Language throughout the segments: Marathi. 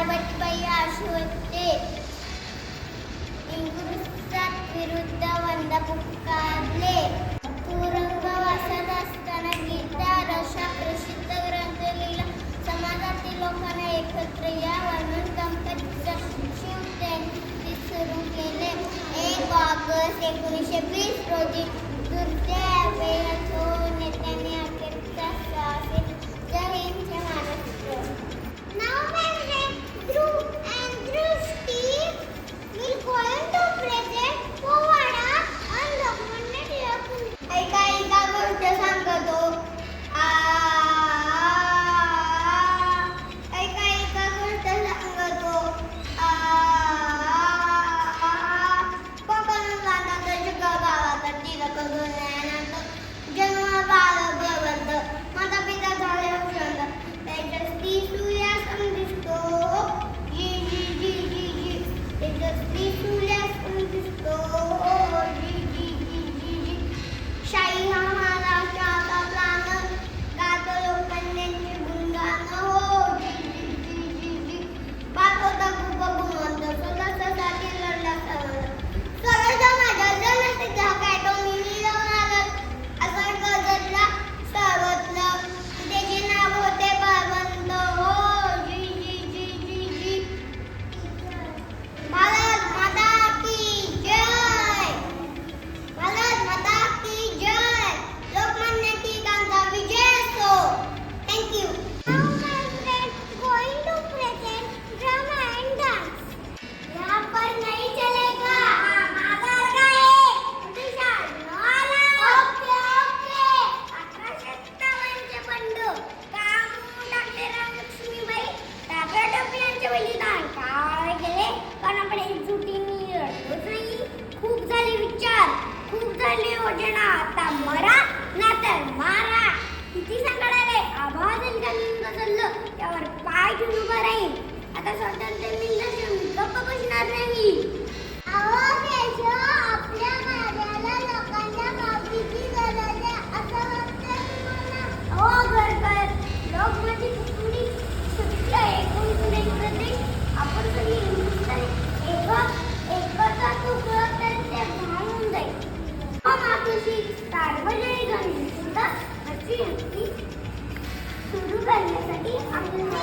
सावित्रीबाई आठवते. इंग्रजांत विरुद्ध बंड पुकारले. तुरुंगवासात असताना गीता अशा प्रसिद्ध ग्रंथ लिहिला. समाजातील लोकांना एकत्र या म्हणून गणपतीचा शिव त्यांनी सुरू केले. 1 ऑगस्ट 1920 रोजी दुर्दैव नेत्याने अखेरचा श्वास. जय हिंद, जय Maharashtra. Now my friend Dhruv and Drushti will going to present Powada on Lokmanya Tilak. ऐका गोष्ट सांगतो. ऐका गोष्ट सांगतो. कोकण गावात गावात टिळक जुन्यानंद जन्म बाळ भगवंत माता पिता झाले हुशार. तेजस्वी सूर्यासन दिसतो. जी जी जी जी जी तेजस्वी सूर्यासन दिसतो. जी जी जी जी जी शाही हा महाराष्ट्राचा प्राण गातो लोककन्यांचे गुणगान. हो जी जी जी जी जी बात होता खूप गुणवंत स्वतःसाठी लढला सर्व. स्वराज्य माझ्या जनतेचा कायदो मी मिळवणार असा गजरला सर्वत्र. त्याचे नाव होते बळवंत. हो जी जी जी जी जी भारत माता की जय. भारत माता की जय. लोकमान्य टिळकांचा विजय असो. Thank you. Now my friend going to present drama and dance. यहाँ पर नहीं चलेगा. आधार का है विशाल वाला. Okay okay. 1857 बंडू कामून टाकले लक्ष्मीबाई. टाका टोपल्यांचे बलिदान काय केले कारण आपण एकजुटीने लढलोच नाही. खूप झाले विचार, खूप झाली योजना. आता मरा नातर मारा. किती संकट आले आवाज चाललं त्यावर पाय ठेवून उभं राहील. आता स्वतंत्र मिळून गप्प बसणार नाही. आपल्या माझ्याला लोकांच्या माफीची गरज आहे असं वाटतं तुम्हाला? हो गरकर लोक माझी कुठली सत्य एकूण एक प्रदेश आपण सगळी हिंदुस्थानी एकता तुकडं तर ते भांगून जाईल. माफीची सार्वजनिक गणेशसुद्धा अशी युक्ती सुरू करण्यासाठी आपण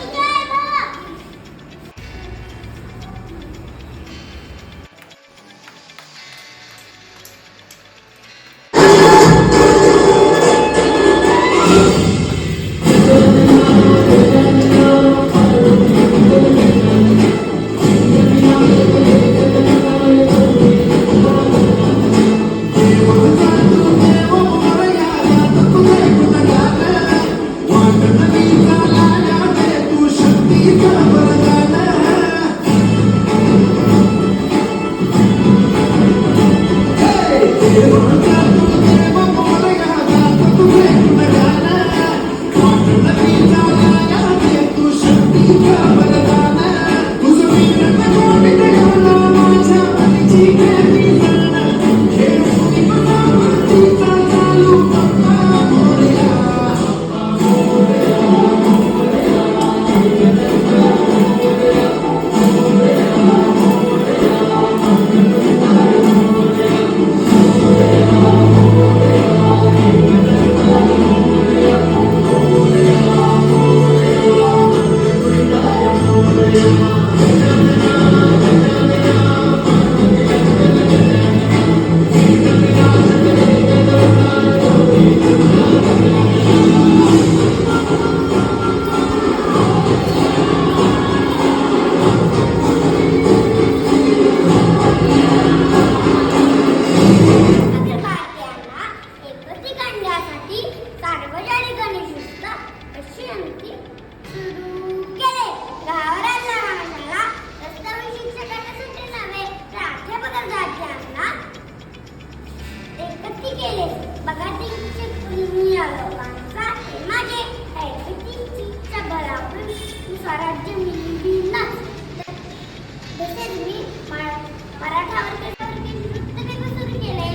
स्वराज्य मिळविणार. तसेच मी मराठा वर्गासाठी नृत्य सुरू केले.